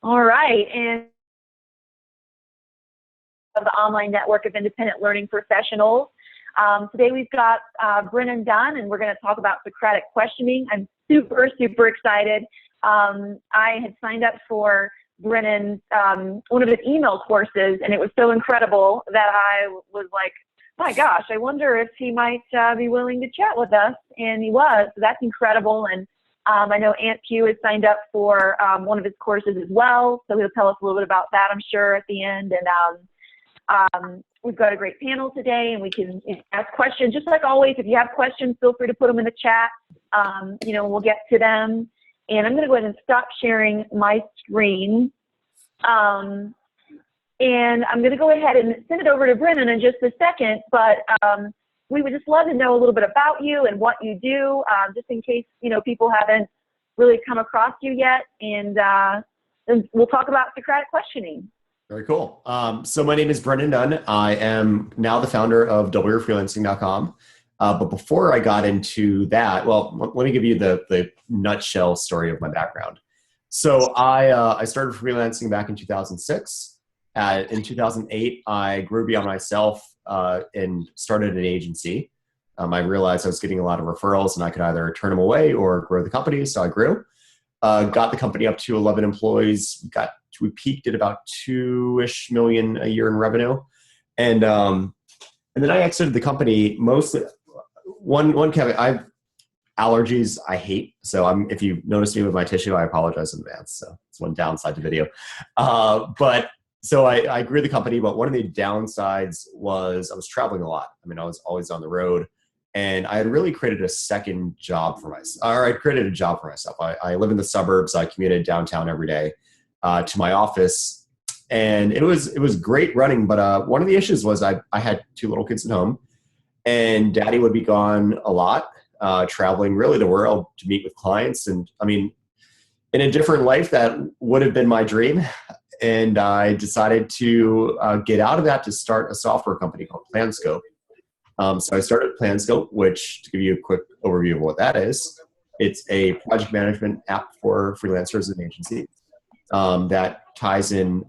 All right. And of the online network of independent learning professionals. Today we've got Brennan Dunn, and we're going to talk about Socratic questioning. I'm super, super excited. I had signed up for Brennan's, one of his email courses, and it was so incredible that I was like, my gosh, I wonder if he might be willing to chat with us. And he was, so that's incredible. And I know Aunt Q has signed up for one of his courses as well, so he'll tell us a little bit about that, I'm sure, at the end. And we've got a great panel today, and we can ask questions. Just like always, if you have questions, feel free to put them in the chat. We'll get to them. And I'm going to go ahead and stop sharing my screen. And I'm going to go ahead and send it over to Brennan in just a second, but we would just love to know a little bit about you and what you do, just in case, people haven't really come across you yet. And then we'll talk about Socratic questioning. Very cool. So my name is Brennan Dunn. I am now the founder of youre freelancing.com. But before I got into that, well, let me give you the nutshell story of my background. So I started freelancing back in 2006. In 2008, I grew beyond myself and started an agency. I realized I was getting a lot of referrals and I could either turn them away or grow the company. So I grew, got the company up to 11 employees, we peaked at about 2-ish million a year in revenue. And then I exited the company mostly. One caveat, I have allergies I hate. So if you notice me with my tissue, I apologize in advance. So it's one downside to video. So I grew the company, but one of the downsides was I was traveling a lot. I mean, I was always on the road, and I had really created a second job for myself, or I created a job for myself. I live in the suburbs. I commuted downtown every day to my office, and it was great running. But one of the issues was I had 2 little kids at home, and Daddy would be gone a lot, traveling really the world to meet with clients. And I mean, in a different life, that would have been my dream. And I decided to get out of that to start a software company called PlanScope. So I started PlanScope, which, to give you a quick overview of what that is, it's a project management app for freelancers and agencies that ties in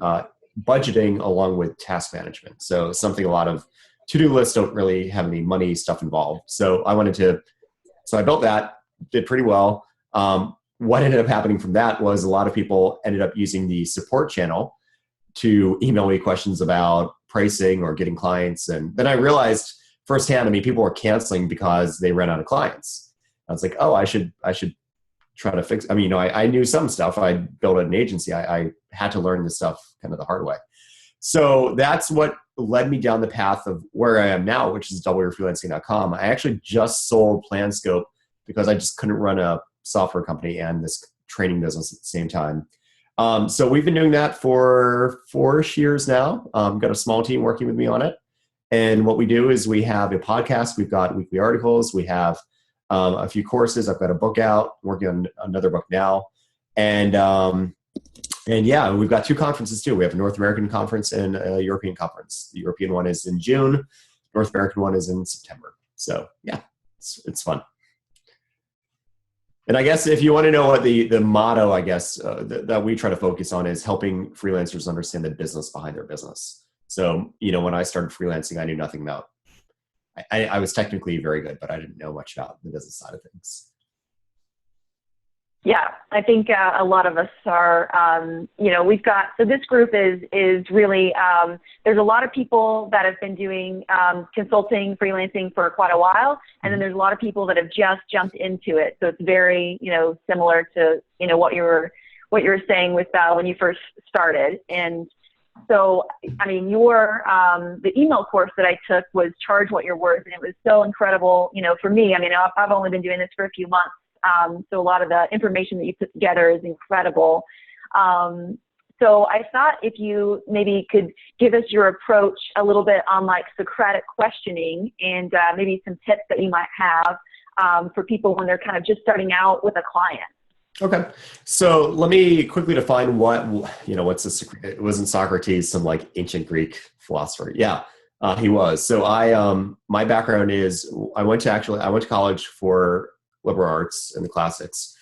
budgeting along with task management. So something a lot of to-do lists don't really have any money stuff involved. So I built that, did pretty well. What ended up happening from that was a lot of people ended up using the support channel to email me questions about pricing or getting clients. And then I realized firsthand, people were canceling because they ran out of clients. I was like, oh, I should try to fix. I knew some stuff. I built an agency. I had to learn this stuff kind of the hard way. So that's what led me down the path of where I am now, which is yourefreelancing.com. I actually just sold PlanScope because I just couldn't run a software company and this training business at the same time. So we've been doing that for 4-ish years now. Got a small team working with me on it. And what we do is we have a podcast. We've got weekly articles. We have a few courses. I've got a book out, working on another book now. And yeah, we've got 2 conferences too. We have a North American conference and a European conference. The European one is in June. North American one is in September. So yeah, it's fun. And I guess if you want to know what the motto, I guess, that we try to focus on is helping freelancers understand the business behind their business. So, when I started freelancing, I knew nothing about, I was technically very good, but I didn't know much about the business side of things. Yeah, I think a lot of us are, so this group is really, there's a lot of people that have been doing consulting, freelancing for quite a while, and then there's a lot of people that have just jumped into it. So it's very, similar to, what you were saying with when you first started. And so, the email course that I took was Charge What You're Worth, and it was so incredible, for me. I've only been doing this for a few months. So a lot of the information that you put together is incredible. So I thought if you maybe could give us your approach a little bit on like Socratic questioning and maybe some tips that you might have for people when they're kind of just starting out with a client. Okay. So let me quickly define it wasn't Socrates, some like ancient Greek philosopher. Yeah, he was. So my background is I went to college for liberal arts and the classics.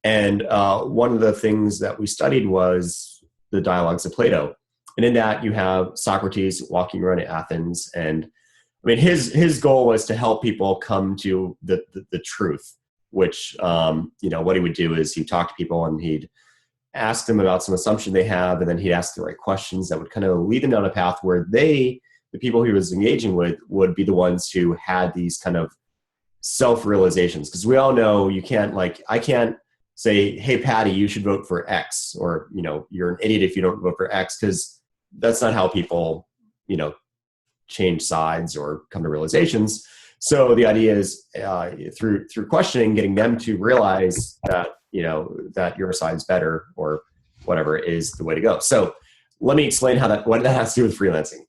And one of the things that we studied was the dialogues of Plato. And in that, you have Socrates walking around Athens. And I mean, his goal was to help people come to the truth, which, what he would do is he'd talk to people and he'd ask them about some assumption they have, and then he'd ask the right questions that would kind of lead them down a path where the people he was engaging with, would be the ones who had these kind of self-realizations. Because we all know I can't say, hey, Patty, you should vote for X, or, you're an idiot if you don't vote for X, because that's not how people, change sides or come to realizations. So the idea is through questioning, getting them to realize that, that your side's better or whatever is the way to go. So let me explain what that has to do with freelancing.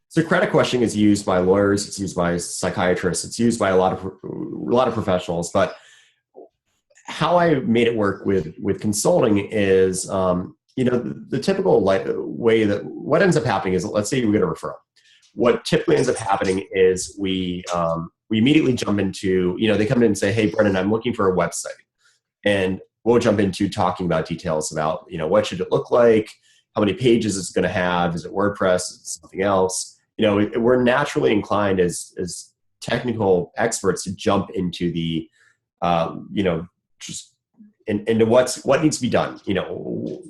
Socratic questioning is used by lawyers, it's used by psychiatrists, it's used by a lot of professionals. But how I made it work with consulting is, the typical way that what ends up happening is, let's say we get a referral. What typically ends up happening is we immediately jump into, they come in and say, hey, Brennan, I'm looking for a website. And we'll jump into talking about details about, what should it look like? How many pages is it going to have? Is it WordPress? Is it something else? We're naturally inclined as technical experts to jump into the, just into what needs to be done.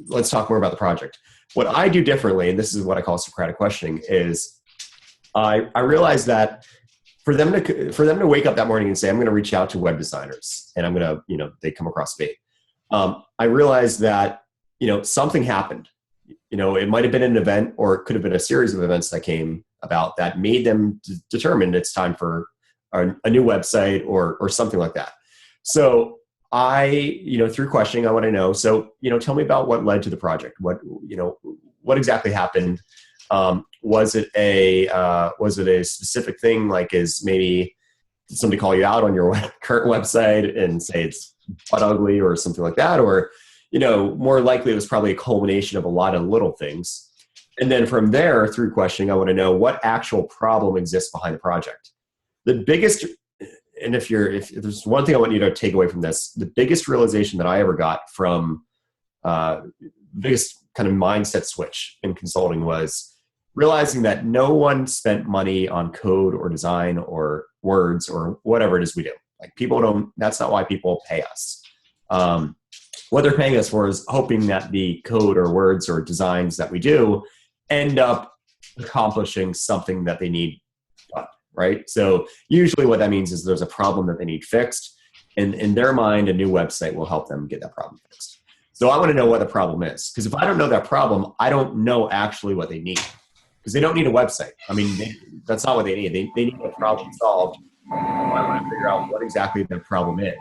Let's talk more about the project. What I do differently, and this is what I call Socratic questioning, is I realize that for them to wake up that morning and say, I'm going to reach out to web designers, and I'm going to, they come across me. I realized that, something happened. It might have been an event, or it could have been a series of events that came about that made them determine it's time for a new website or something like that. So through questioning, I want to know, so, tell me about what led to the project. What exactly happened? Was it a specific thing? Like, did somebody call you out on your current website and say it's butt ugly or something like that? Or, more likely it was probably a culmination of a lot of little things. And then from there, through questioning, I want to know what actual problem exists behind the project. The biggest, and if there's one thing I want you to take away from this, the biggest realization that I ever got from biggest kind of mindset switch in consulting was realizing that no one spent money on code or design or words or whatever it is we do. Like, that's not why people pay us. What they're paying us for is hoping that the code or words or designs that we do end up accomplishing something that they need done, right? So usually what that means is there's a problem that they need fixed, and in their mind, a new website will help them get that problem fixed. So I want to know what the problem is, because if I don't know that problem, I don't know actually what they need, because they don't need a website. I mean, that's not what they need. They need a problem solved. I want to figure out what exactly the problem is.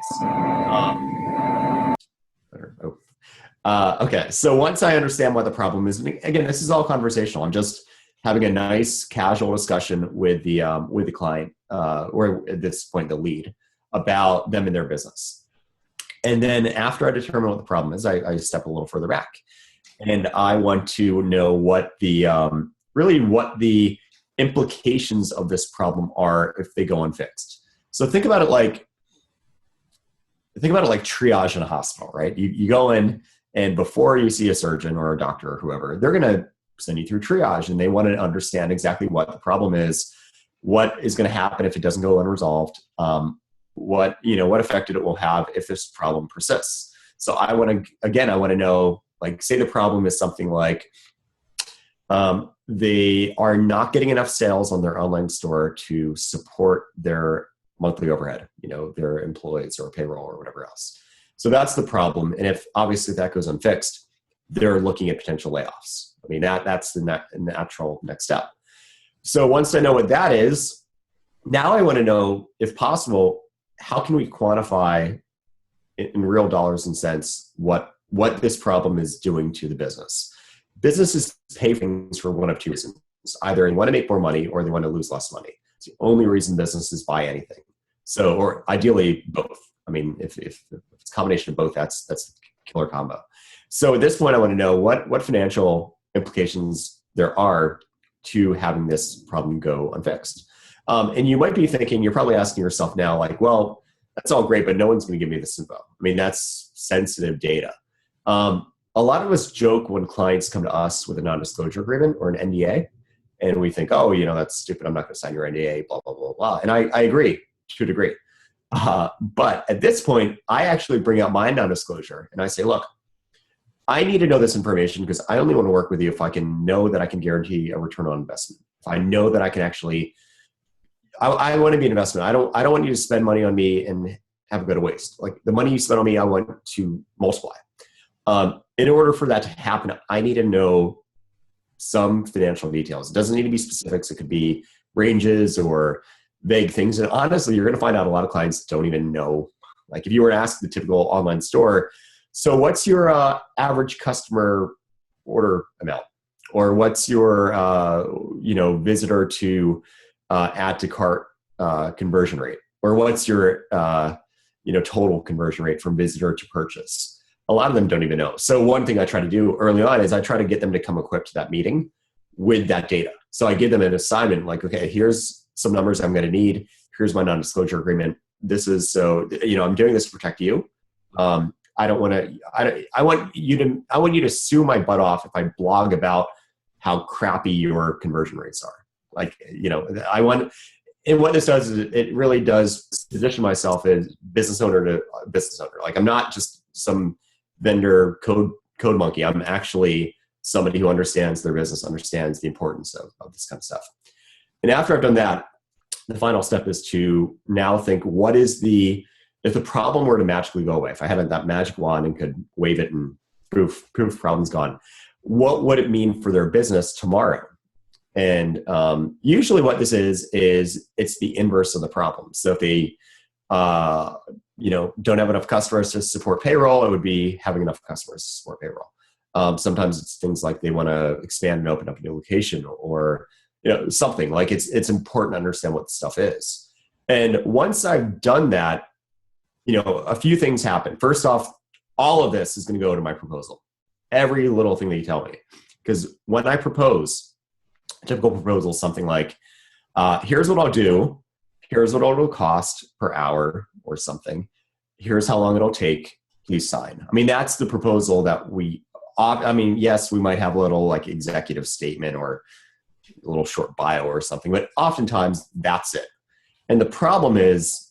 Okay, so once I understand what the problem is, and again, this is all conversational. I'm just having a nice casual discussion with the client, or at this point, the lead, about them and their business. And then after I determine what the problem is, I step a little further back, and I want to know what the implications of this problem are if they go unfixed. So think about it like triage in a hospital, right? You go in, and before you see a surgeon or a doctor or whoever, they're going to send you through triage, and they want to understand exactly what the problem is, what is going to happen if it doesn't go unresolved, what effect it will have if this problem persists. So I want to know, like, say the problem is something like they are not getting enough sales on their online store to support their monthly overhead, their employees or payroll or whatever else. So that's the problem. And if obviously that goes unfixed, they're looking at potential layoffs. I mean, that's the natural next step. So once I know what that is, now I want to know, if possible, how can we quantify in real dollars and cents what this problem is doing to the business? Businesses pay things for one of two reasons. Either they want to make more money or they want to lose less money. It's the only reason businesses buy anything. So, or ideally both. I mean, if it's a combination of both, that's a killer combo. So at this point, I want to know what financial implications there are to having this problem go unfixed. And you might be thinking, you're probably asking yourself now, like, well, that's all great, but no one's going to give me this info. I mean, that's sensitive data. a lot of us joke when clients come to us with a non-disclosure agreement or an NDA, and we think, oh, that's stupid. I'm not going to sign your NDA, blah, blah, blah, blah. And I agree to a degree. But at this point, I actually bring out my non-disclosure and I say, look, I need to know this information because I only want to work with you if I can know that I can guarantee a return on investment. If I know that I can actually, I want to be an investment. I don't want you to spend money on me and have it go to waste. Like the money you spend on me, I want to multiply. In order for that to happen, I need to know some financial details. It doesn't need to be specifics. It could be ranges or vague things. And honestly, you're going to find out a lot of clients don't even know. Like if you were to ask the typical online store, so what's your average customer order amount? Or what's your, visitor to add to cart conversion rate? Or what's your, total conversion rate from visitor to purchase? A lot of them don't even know. So one thing I try to do early on is I try to get them to come equipped to that meeting with that data. So I give them an assignment like, okay, here's some numbers I'm going to need. Here's my non-disclosure agreement. This is I'm doing this to protect you. I want you to sue my butt off if I blog about how crappy your conversion rates are. And what this does is it really does position myself as business owner to business owner. Like I'm not just some vendor code monkey. I'm actually somebody who understands their business, understands the importance of this kind of stuff. And after I've done that, the final step is to now think, if the problem were to magically go away, if I had that magic wand and could wave it and proof problem's gone, what would it mean for their business tomorrow? And usually what this is it's the inverse of the problem. So if they don't have enough customers to support payroll, it would be having enough customers to support payroll. Sometimes it's things like they want to expand and open up a new location or something like it's important to understand what the stuff is. And once I've done that, a few things happen. First off, all of this is going to go to my proposal. Every little thing that you tell me. Because when I propose, a typical proposal is something like, here's what I'll do. Here's what it'll cost per hour or something. Here's how long it'll take. Please sign. I mean, that's the proposal that yes, we might have a little like executive statement or a little short bio or something, but oftentimes that's it. And the problem is,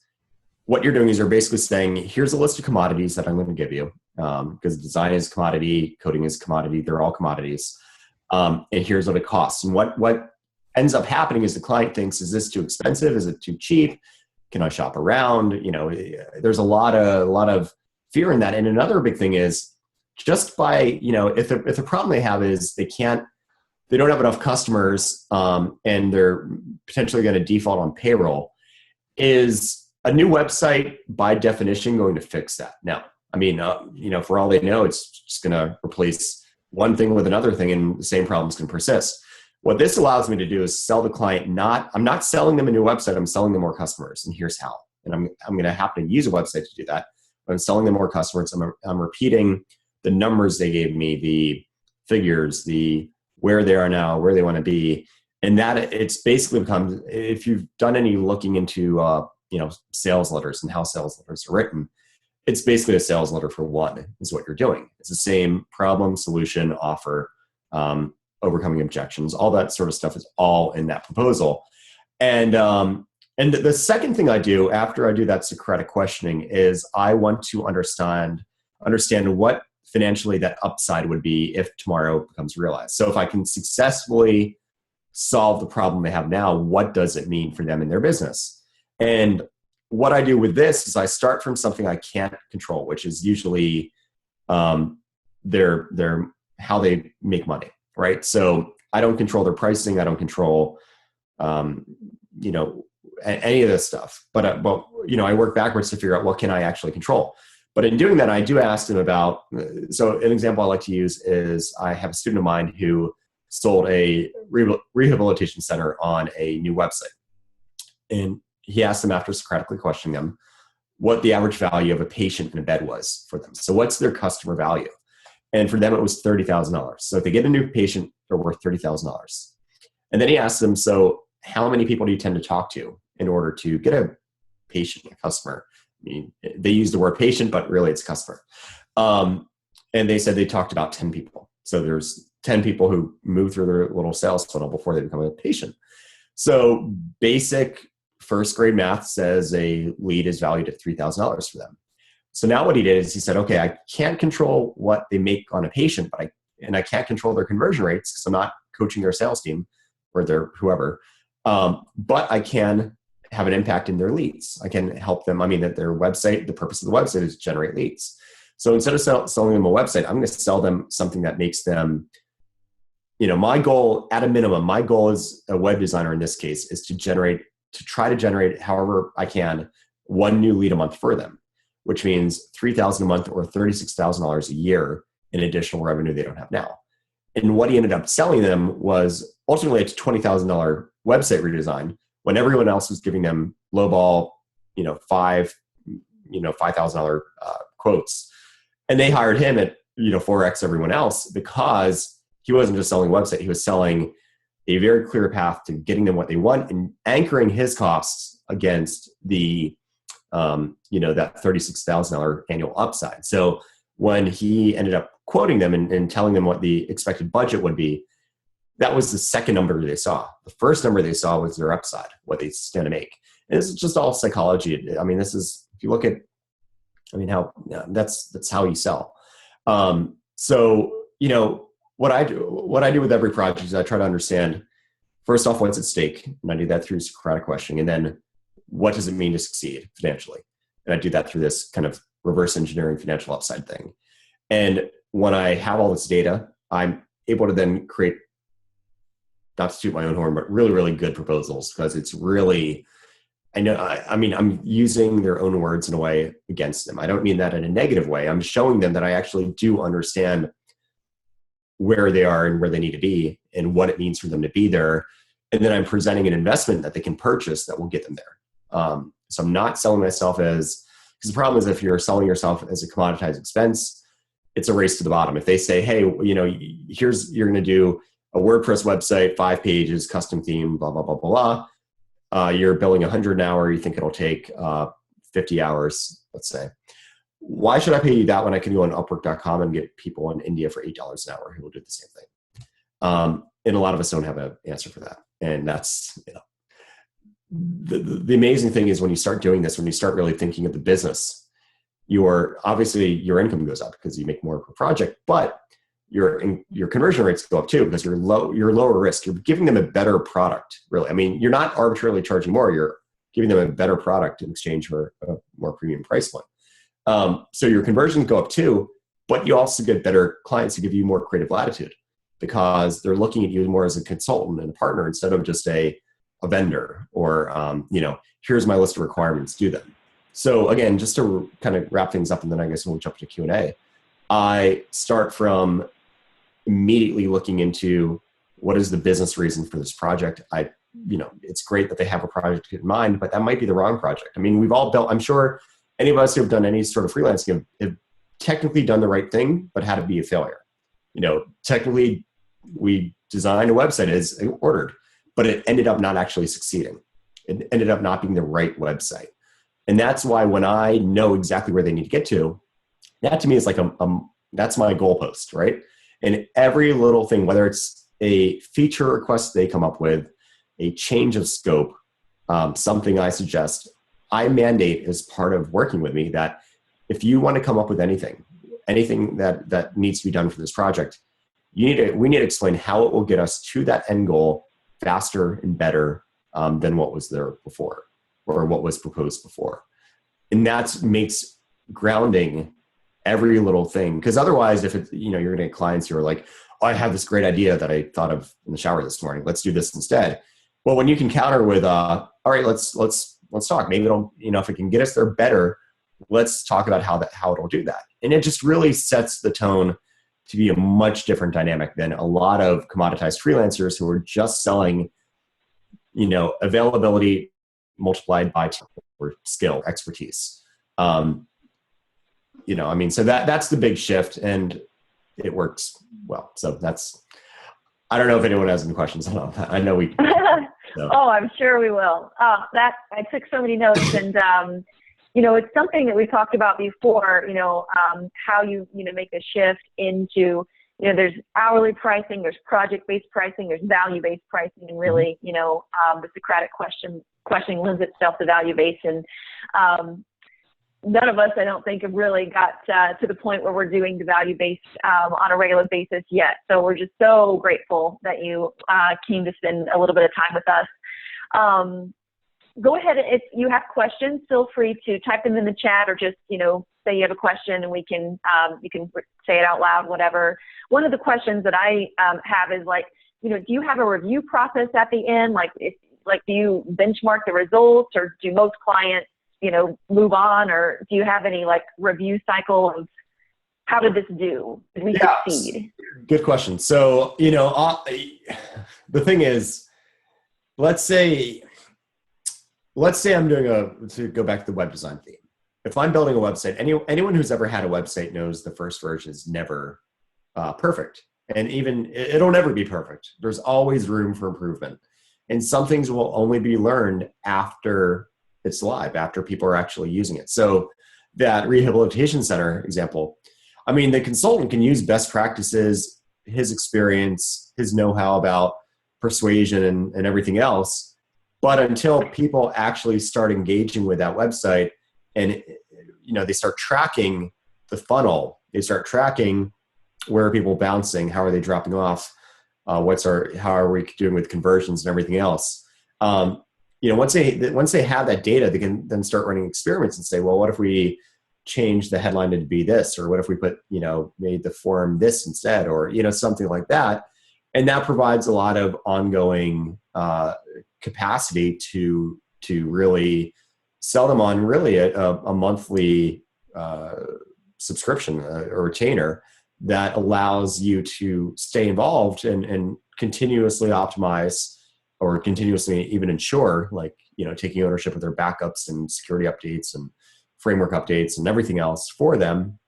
what you're doing is you're basically saying, here's a list of commodities that I'm going to give you, because design is commodity, coding is commodity, they're all commodities. And here's what it costs. And what ends up happening is the client thinks, is this too expensive? Is it too cheap? Can I shop around? There's a lot of fear in that. And another big thing is just by, if the problem they have is they don't have enough customers, and they're potentially going to default on payroll, is a new website by definition going to fix that? Now, for all they know, it's just going to replace one thing with another thing and the same problems can persist. What this allows me to do is sell the client I'm not selling them a new website, I'm selling them more customers, and here's how. And I'm going to happen to use a website to do that. I'm selling them more customers. I'm repeating the numbers they gave me, the figures, the where they are now, where they want to be. And that it's basically becomes, if you've done any looking into sales letters and how sales letters are written, it's basically a sales letter for one is what you're doing. It's the same problem, solution, offer, overcoming objections, all that sort of stuff is all in that proposal. And the second thing I do after I do that Socratic questioning is I want to understand what financially that upside would be if tomorrow becomes realized. So if I can successfully solve the problem they have now, what does it mean for them in their business? And what I do with this is I start from something I can't control, which is usually their how they make money, right? So I don't control their pricing. I don't control, any of this stuff. But I work backwards to figure out what can I actually control. But in doing that, I do ask them about. So an example I like to use is I have a student of mine who sold a rehabilitation center on a new website, and he asked them, after Socratically questioning them, what the average value of a patient in a bed was for them. So what's their customer value? And for them, it was $30,000. So if they get a new patient, they're worth $30,000. And then he asked them, so how many people do you tend to talk to in order to get a patient, a customer? I mean, they use the word patient, but really it's customer. And And they said they talked about 10 people. So there's 10 people who move through their little sales funnel before they become a patient. So basic first grade math says a lead is valued at $3,000 for them. So now what he did is he said, okay, I can't control what they make on a patient, and I can't control their conversion rates because I'm not coaching their sales team or their whoever. But I can have an impact in their leads. I can help them. I mean, that their website, the purpose of the website is to generate leads. So instead of selling them a website, I'm going to sell them something that makes them, my goal at a minimum, my goal as a web designer in this case is to try to generate however I can one new lead a month for them, which means $3,000 a month or $36,000 a year in additional revenue they don't have now. And what he ended up selling them was ultimately a $20,000 website redesign when everyone else was giving them lowball, $5,000 quotes. And they hired him at, 4X everyone else because he wasn't just selling a website. He was selling a very clear path to getting them what they want and anchoring his costs against the, that $36,000 annual upside. So when he ended up quoting them and telling them what the expected budget would be, that was the second number they saw. The first number they saw was their upside, what they stand to make. And this is just all psychology. I mean, this is, if you look at, that's how you sell. So, what I do with every project is I try to understand, first off, what's at stake. And I do that through Socratic questioning. And then what does it mean to succeed financially? And I do that through this kind of reverse engineering financial upside thing. And when I have all this data, I'm able to then create, not to toot my own horn, but really, really good proposals because it's really, I'm using their own words in a way against them. I don't mean that in a negative way. I'm showing them that I actually do understand where they are and where they need to be and what it means for them to be there. And then I'm presenting an investment that they can purchase that will get them there. So I'm not selling myself because the problem is if you're selling yourself as a commoditized expense, it's a race to the bottom. If they say, hey, you're going to do a WordPress website, 5 pages, custom theme, blah, blah, blah, blah, blah. You're billing 100 an hour. You think it'll take 50 hours, let's say. Why should I pay you that when I can go on Upwork.com and get people in India for $8 an hour who will do the same thing? And a lot of us don't have an answer for that. And that's, the amazing thing is when you start doing this, when you start really thinking of the business, obviously your income goes up because you make more per project, but your conversion rates go up too because you're lower risk. You're giving them a better product, really. I mean, you're not arbitrarily charging more. You're giving them a better product in exchange for a more premium price point. So your conversions go up too, but you also get better clients who give you more creative latitude because they're looking at you more as a consultant and a partner instead of just a vendor or, here's my list of requirements, do them. So again, just to kind of wrap things up, and then I guess we'll jump to Q&A. I start from immediately looking into what is the business reason for this project. It's great that they have a project in mind, but that might be the wrong project. I mean, we've all built, I'm sure any of us who have done any sort of freelancing have technically done the right thing, but had it be a failure. Technically we designed a website as ordered, but it ended up not actually succeeding. It ended up not being the right website. And that's why when I know exactly where they need to get to, that to me is like that's my goalpost, right? And every little thing, whether it's a feature request they come up with, a change of scope, something I suggest, I mandate as part of working with me that if you want to come up with anything that needs to be done for this project, we need to explain how it will get us to that end goal faster and better than what was there before or what was proposed before. And that makes grounding every little thing. Because otherwise, if it's, you're going to get clients who are like, oh, I have this great idea that I thought of in the shower this morning. Let's do this instead. Well, when you can counter with, all right, let's talk. Maybe it'll, if it can get us there better, let's talk about how it'll do that. And it just really sets the tone to be a much different dynamic than a lot of commoditized freelancers who are just selling, availability multiplied by or skill, expertise. So that's the big shift, and it works well. So I don't know if anyone has any questions on that. I know we. So. Oh, I'm sure we will. I took so many notes, and it's something that we talked about before, how you make a shift into, there's hourly pricing, there's project-based pricing, there's value-based pricing, and really, the Socratic questioning lends itself to value-based. And none of us, I don't think, have really got to the point where we're doing the value-based on a regular basis yet. So we're just so grateful that you came to spend a little bit of time with us. Go ahead, if you have questions, feel free to type them in the chat, or just, say you have a question and we can, you can say it out loud, whatever. One of the questions that I have is like, do you have a review process at the end? Like, do you benchmark the results, or do most clients, move on, or do you have any like review cycle of how did this do? Did we succeed? Good question. So, the thing is, let's say I'm doing to go back to the web design theme. If I'm building a website, anyone who's ever had a website knows the first version is never perfect. And even it'll never be perfect. There's always room for improvement. And some things will only be learned after it's live, after people are actually using it. So that rehabilitation center example, I mean, the consultant can use best practices, his experience, his know-how about persuasion and everything else. But until people actually start engaging with that website and, they start tracking the funnel, they start tracking where are people bouncing, how are they dropping off, how are we doing with conversions and everything else. Once they have that data, they can then start running experiments and say, well, what if we change the headline to be this, or what if we put, made the form this instead, or, something like that. And that provides a lot of ongoing capacity to really sell them on really a monthly subscription or retainer that allows you to stay involved and continuously optimize, or continuously even ensure, like, taking ownership of their backups and security updates and framework updates and everything else for them.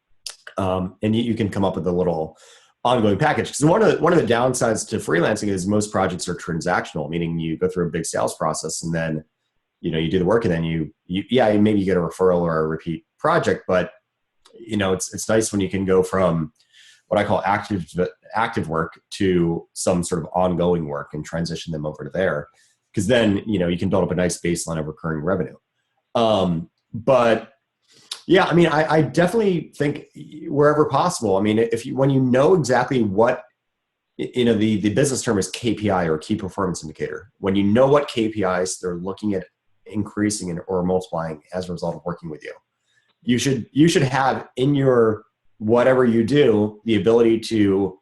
And you can come up with a little ongoing package. Because one of the downsides to freelancing is most projects are transactional, meaning you go through a big sales process and then, you do the work, and then you maybe you get a referral or a repeat project, but it's nice when you can go from what I call active work to some sort of ongoing work and transition them over to there. Because then, you can build up a nice baseline of recurring revenue. But yeah, I mean, I definitely think wherever possible. I mean, when you know exactly what, the business term is KPI, or key performance indicator. When you know what KPIs they're looking at increasing or multiplying as a result of working with you, you should have in your whatever you do the ability to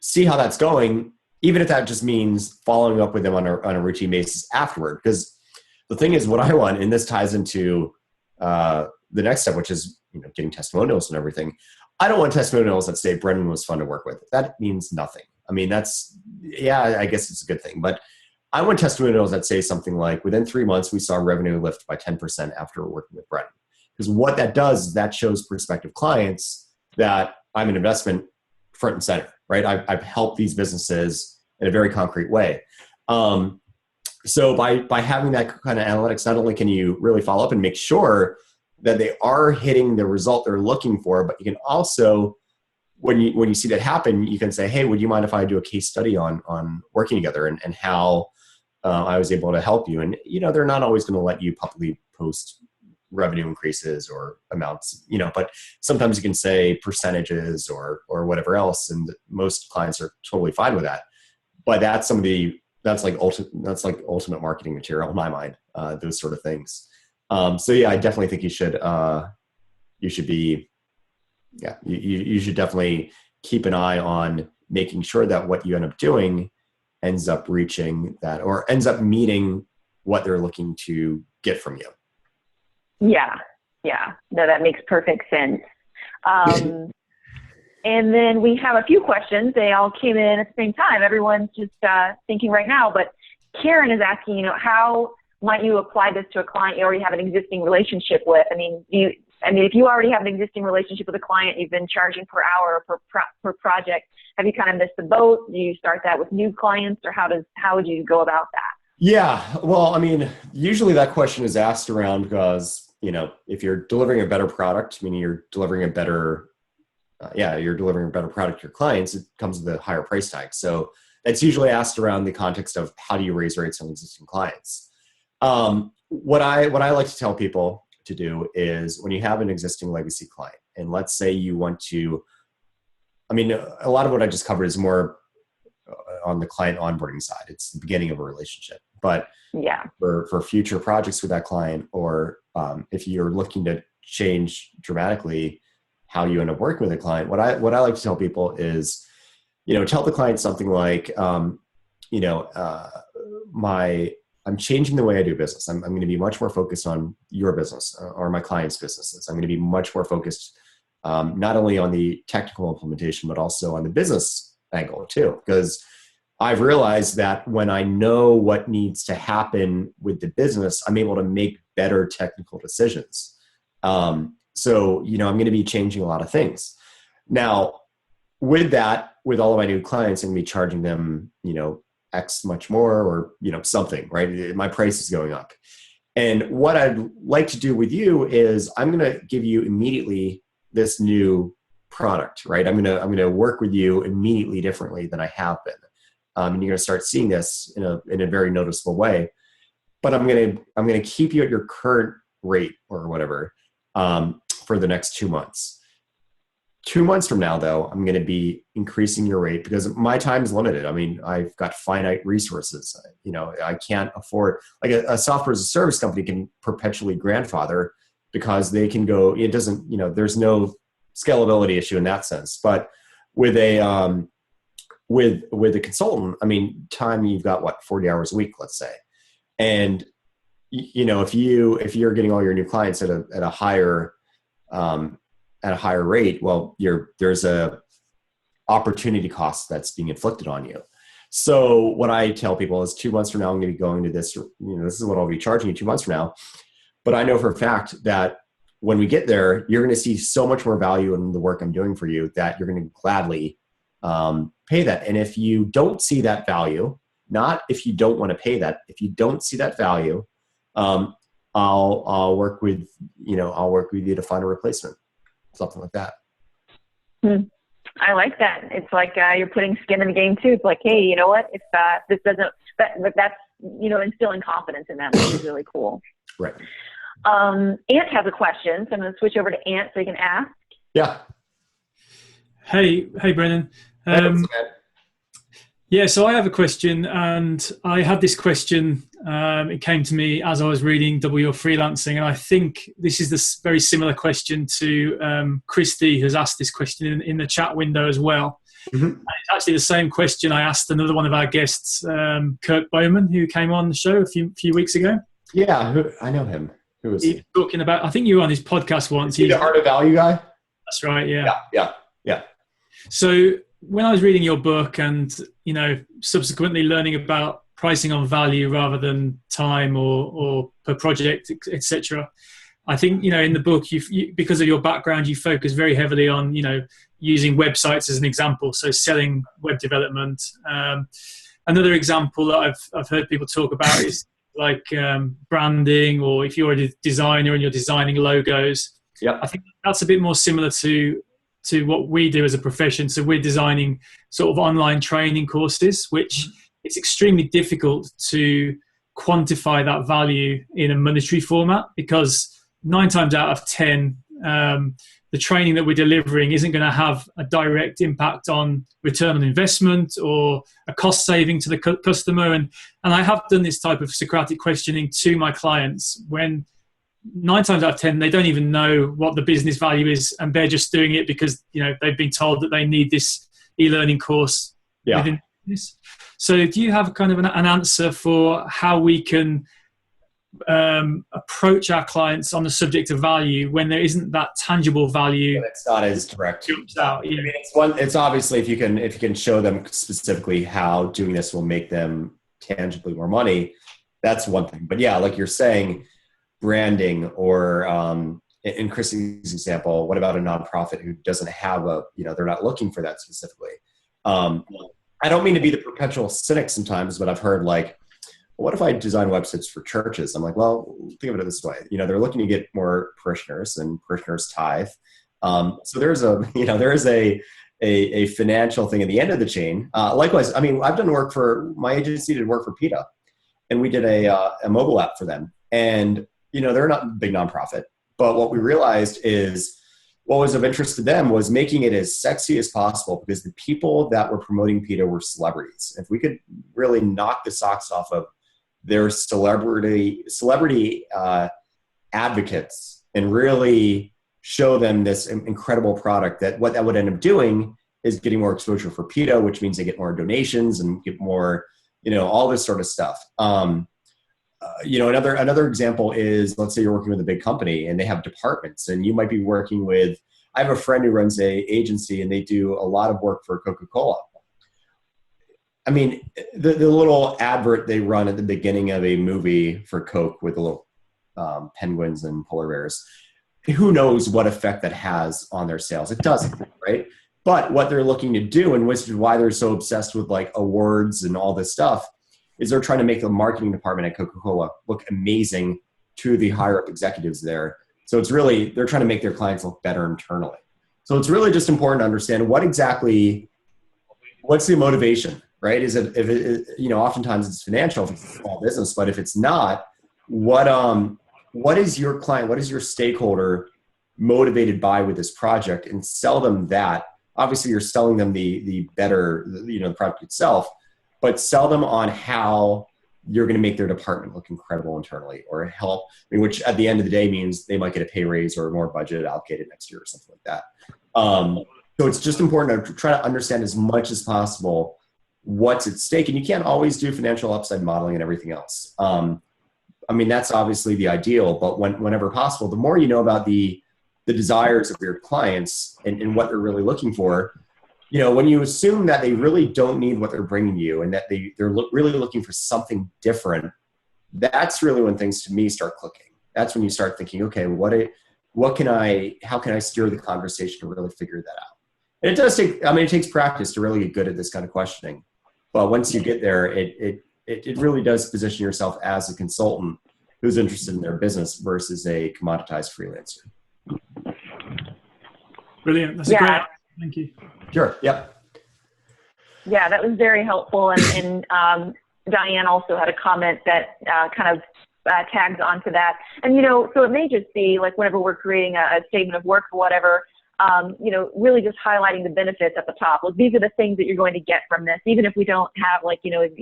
see how that's going, even if that just means following up with them on a routine basis afterward. Because the thing is, what I want, and this ties into the next step, which is getting testimonials and everything. I don't want testimonials that say Brennan was fun to work with. That means nothing. I mean, I guess it's a good thing, but I want testimonials that say something like, within 3 months, we saw revenue lift by 10% after working with Brennan. Because what that does is that shows prospective clients that I'm an investment front and center, right? I've helped these businesses in a very concrete way. So by having that kind of analytics, not only can you really follow up and make sure that they are hitting the result they're looking for, but you can also, when you see that happen, you can say, hey, would you mind if I do a case study on working together and how I was able to help you? And, they're not always going to let you publicly post revenue increases or amounts, but sometimes you can say percentages or whatever else. And most clients are totally fine with that. But that's like ultimate marketing material in my mind, those sort of things. So yeah, I definitely think you should definitely keep an eye on making sure that what you end up doing ends up reaching that, or ends up meeting what they're looking to get from you. Yeah. No, that makes perfect sense. And then we have a few questions. They all came in at the same time. Everyone's just thinking right now, but Karen is asking, how might you apply this to a client you already have an existing relationship with? I mean, if you already have an existing relationship with a client, you've been charging per hour or per project, have you kind of missed the boat? Do you start that with new clients, or how would you go about that? Yeah, well, I mean, usually that question is asked around because if you're delivering a better product, meaning you're delivering a better, you're delivering a better product to your clients, it comes with a higher price tag. So that's usually asked around the context of how do you raise rates on existing clients. What I like to tell people to do is when you have an existing legacy client, and let's say you want to, a lot of what I just covered is more on the client onboarding side. It's the beginning of a relationship. But for future projects with that client, or if you're looking to change dramatically how you end up working with a client, what I like to tell people is, tell the client something like, I'm changing the way I do business. I'm going to be much more focused on your business or my client's businesses. I'm going to be much more focused not only on the technical implementation, but also on the business angle too. Because I've realized that when I know what needs to happen with the business, I'm able to make better technical decisions. So, I'm going to be changing a lot of things. Now, with that, with all of my new clients, I'm going to be charging them, X much more, or, something, right? My price is going up. And what I'd like to do with you is I'm going to give you immediately this new product, right? I'm going to work with you immediately differently than I have been. And you're going to start seeing this in a very noticeable way. But I'm going to keep you at your current rate or whatever for the next 2 months. 2 months from now, though, I'm going to be increasing your rate because my time is limited. I've got finite resources. I can't afford, like a software as a service company can perpetually grandfather because they can go, it doesn't, there's no scalability issue in that sense. But with a, with a consultant, time, you've got 40 hours a week, let's say. And, if you're getting all your new clients at a higher rate, well, there's a opportunity cost that's being inflicted on you. So what I tell people is 2 months from now, I'm going to be going to this, this is what I'll be charging you 2 months from now. But I know for a fact that when we get there, you're going to see so much more value in the work I'm doing for you that you're going to gladly pay that. And if you don't see that value, not if you don't want to pay that, if you don't see that value, I'll work with you to find a replacement. Something like that. I like that. It's like you're putting skin in the game too. It's like, hey, you know what? If this doesn't, that's instilling confidence in them, which is really cool. Right. Ant has a question, so I'm going to switch over to Ant so he can ask. Yeah. Hey, Brennan. So I have a question, and I had this question. It came to me as I was reading Double Your Freelancing, and I think this is this very similar question to Christy, who's asked this question in the chat window as well. Mm-hmm. And it's actually the same question I asked another one of our guests, Kirk Bowman, who came on the show a few weeks ago. Yeah, I know him. Who is he? Talking about, I think you were on his podcast once. He's the Art of Value guy? That's right, yeah. Yeah. So when I was reading your book and, subsequently learning about pricing on value rather than time or per project, etc., I think, in the book, you because of your background, you focus very heavily on, using websites as an example. So selling web development. Another example that I've heard people talk about is like branding, or if you're a designer and you're designing logos. Yeah, I think that's a bit more similar to what we do as a profession. So we're designing sort of online training courses, which it's extremely difficult to quantify that value in a monetary format, because 9 times out of 10, the training that we're delivering isn't going to have a direct impact on return on investment or a cost saving to the customer. And I have done this type of Socratic questioning to my clients when 9 times out of 10, they don't even know what the business value is, and they're just doing it because, they've been told that they need this e-learning course within this. So do you have kind of an answer for how we can approach our clients on the subject of value when there isn't that tangible value? It's not as direct. Out, it's obviously if you can show them specifically how doing this will make them tangibly more money, that's one thing. But yeah, like you're saying, branding, or in Christy's example, what about a nonprofit who doesn't have they're not looking for that specifically? I don't mean to be the perpetual cynic sometimes, but I've heard what if I design websites for churches? I'm like, well, think of it this way. They're looking to get more parishioners, and parishioners tithe. So there's there is a financial thing at the end of the chain. Likewise, I've done work for my agency, did work for PETA, and we did a mobile app for them. And, they're not a big nonprofit, but what we realized is what was of interest to them was making it as sexy as possible, because the people that were promoting PETA were celebrities. If we could really knock the socks off of their celebrity advocates and really show them this incredible product, that what that would end up doing is getting more exposure for PETA, which means they get more donations and get more, all this sort of stuff. Another example is, let's say you're working with a big company and they have departments, and you might be working with, I have a friend who runs a agency and they do a lot of work for Coca-Cola. The little advert they run at the beginning of a movie for Coke with the little penguins and polar bears, who knows what effect that has on their sales? It doesn't, right? But what they're looking to do, and which is why they're so obsessed with like awards and all this stuff, is they're trying to make the marketing department at Coca-Cola look amazing to the higher up executives there. So it's really, they're trying to make their clients look better internally. So it's really just important to understand what's the motivation, right? Is it, oftentimes it's financial if it's a small business, but if it's not, what is your client, what is your stakeholder motivated by with this project, and sell them that. Obviously you're selling them the better, the product itself, but sell them on how you're going to make their department look incredible internally, or help, which at the end of the day means they might get a pay raise or more budget allocated next year or something like that. So it's just important to try to understand as much as possible what's at stake. And you can't always do financial upside modeling and everything else. That's obviously the ideal, but whenever possible, the more you know about the desires of your clients and what they're really looking for, when you assume that they really don't need what they're bringing you, and that they're really looking for something different, that's really when things to me start clicking. That's when you start thinking, okay, how can I steer the conversation to really figure that out? And it does take, it takes practice to really get good at this kind of questioning. But once you get there, it really does position yourself as a consultant who's interested in their business versus a commoditized freelancer. Brilliant. That's a great, thank you. Sure. Yep. Yeah, that was very helpful. And Diane also had a comment that kind of tags onto that. And, so it may just be like whenever we're creating a statement of work or whatever, really just highlighting the benefits at the top. Like, these are the things that you're going to get from this, even if we don't have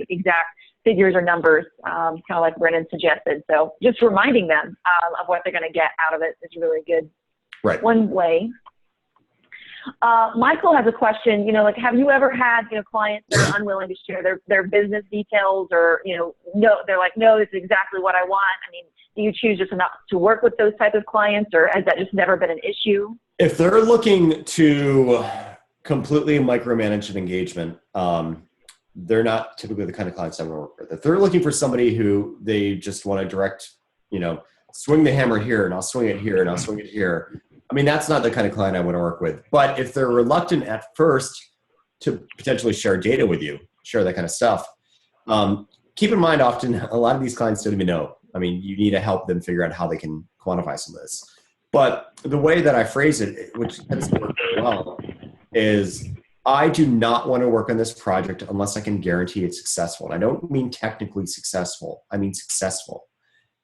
exact figures or numbers, kind of like Brennan suggested. So just reminding them of what they're going to get out of it is really good. Right. One way. Michael has a question, have you ever had, clients that are unwilling to share their business details, or, no, they're like, no, this is exactly what I want. Do you choose just not to work with those type of clients, or has that just never been an issue? If they're looking to completely micromanage an engagement, they're not typically the kind of clients I want to work with. If they're looking for somebody who they just want to direct, swing the hammer here and I'll swing it here and I'll swing it here, that's not the kind of client I want to work with. But if they're reluctant at first to potentially share data with you, share that kind of stuff, keep in mind, often a lot of these clients don't even know. You need to help them figure out how they can quantify some of this. But the way that I phrase it, which tends to work very well, is I do not want to work on this project unless I can guarantee it's successful. And I don't mean technically successful. I mean successful.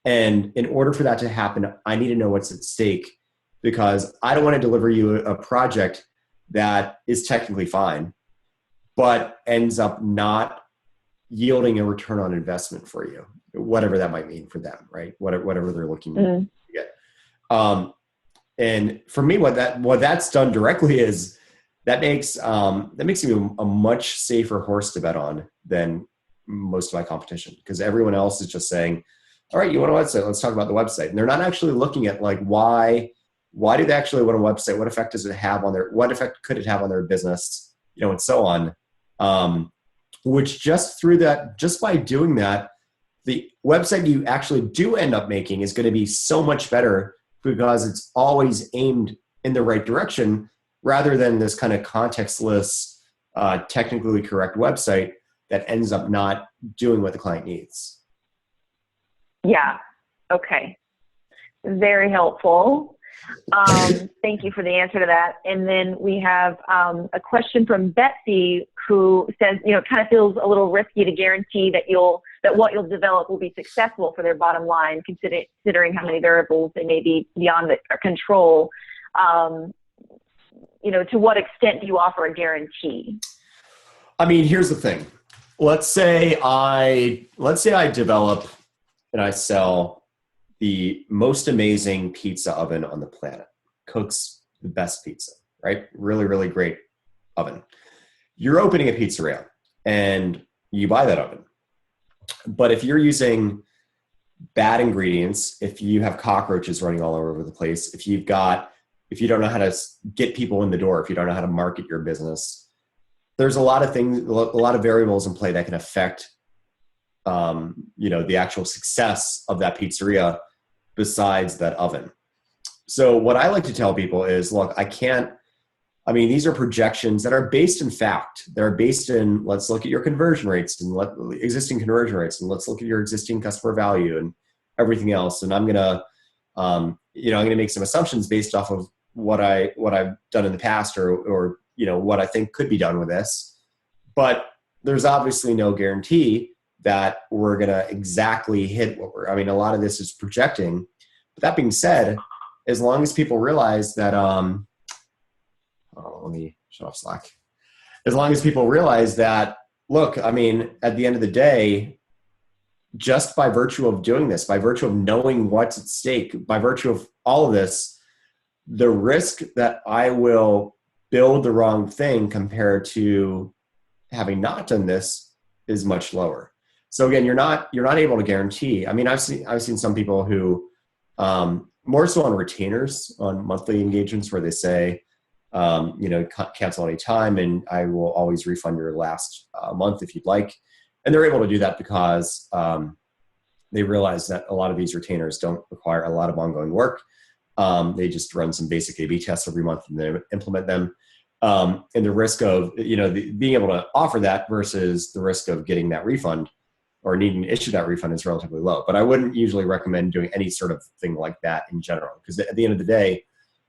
And in order for that to happen, I need to know what's at stake, because I don't want to deliver you a project that is technically fine, but ends up not yielding a return on investment for you, whatever that might mean for them, right? Whatever they're looking to get. And for me, what that's done directly is that makes me a much safer horse to bet on than most of my competition, because everyone else is just saying, all right, you want a website? Let's talk about the website. And they're not actually looking at why do they actually want a website? What effect does it have on what effect could it have on their business? And so on. Which just by doing that, the website you actually do end up making is going to be so much better, because it's always aimed in the right direction, rather than this kind of contextless, technically correct website that ends up not doing what the client needs. Yeah. Okay. Very helpful. Thank you for the answer to that. And then we have a question from Betsy, who says, you know, it kind of feels a little risky to guarantee that what you'll develop will be successful for their bottom line, considering how many variables they may be beyond their control. You know, to what extent do you offer a guarantee? I mean, here's the thing. Let's say I develop and I sell the most amazing pizza oven on the planet. Cooks the best pizza, right? Really, really great oven. You're opening a pizzeria and you buy that oven. But if you're using bad ingredients, if you have cockroaches running all over the place, if you don't know how to get people in the door, if you don't know how to market your business, there's a lot of things, a lot of variables in play that can affect, you know, the actual success of that pizzeria besides that oven. So what I like to tell people is, look, these are projections that are based in fact. They're based in, let's look at your conversion rates and existing conversion rates, and let's look at your existing customer value and everything else. And I'm going to make some assumptions based off of what I've done in the past or, you know, what I think could be done with this. But there's obviously no guarantee that we're going to exactly hit a lot of this is projecting. But that being said, as long as people realize that, let me shut off Slack. As long as people realize that, look, I mean, at the end of the day, just by virtue of doing this, by virtue of knowing what's at stake, by virtue of all of this, the risk that I will build the wrong thing compared to having not done this is much lower. So again, you're not able to guarantee. I mean, I've seen some people who, more so on retainers, on monthly engagements, where they say, you know, cancel any time and I will always refund your last month if you'd like. And they're able to do that because they realize that a lot of these retainers don't require a lot of ongoing work. They just run some basic A/B tests every month and then implement them. And the risk of, you know, being able to offer that versus the risk of getting that refund or needing to issue that refund is relatively low. But I wouldn't usually recommend doing any sort of thing like that in general, because at the end of the day,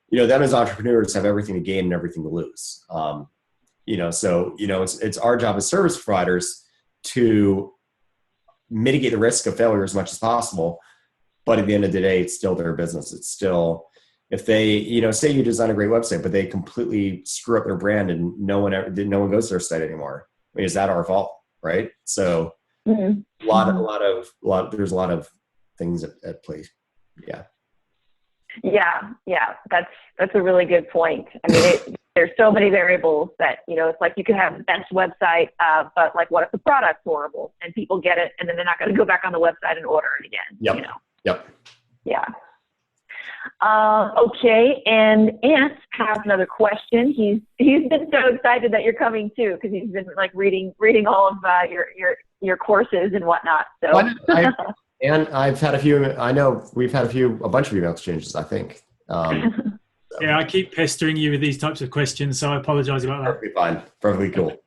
you know, them as entrepreneurs have everything to gain and everything to lose. You know, so, you know, it's our job as service providers to mitigate the risk of failure as much as possible. But at the end of the day, it's still their business. It's still, if they, you know, say you design a great website, but they completely screw up their brand and no one goes to their site anymore. I mean, is that our fault? Right. So there's a lot of things at play. Yeah. Yeah. That's a really good point. I mean, there's so many variables that, you know, it's like you could have the best website, but like, what if the product's horrible and people get it and then they're not going to go back on the website and order it again? Yep. You know? Yep. Yeah. Okay. And Ant has another question. He's been so excited that you're coming too, because he's been like reading all of your courses and whatnot. So. And I've had a few. I know we've had a bunch of email exchanges, I think. Yeah, I keep pestering you with these types of questions, so I apologize about that. Perfectly fine. Perfectly cool.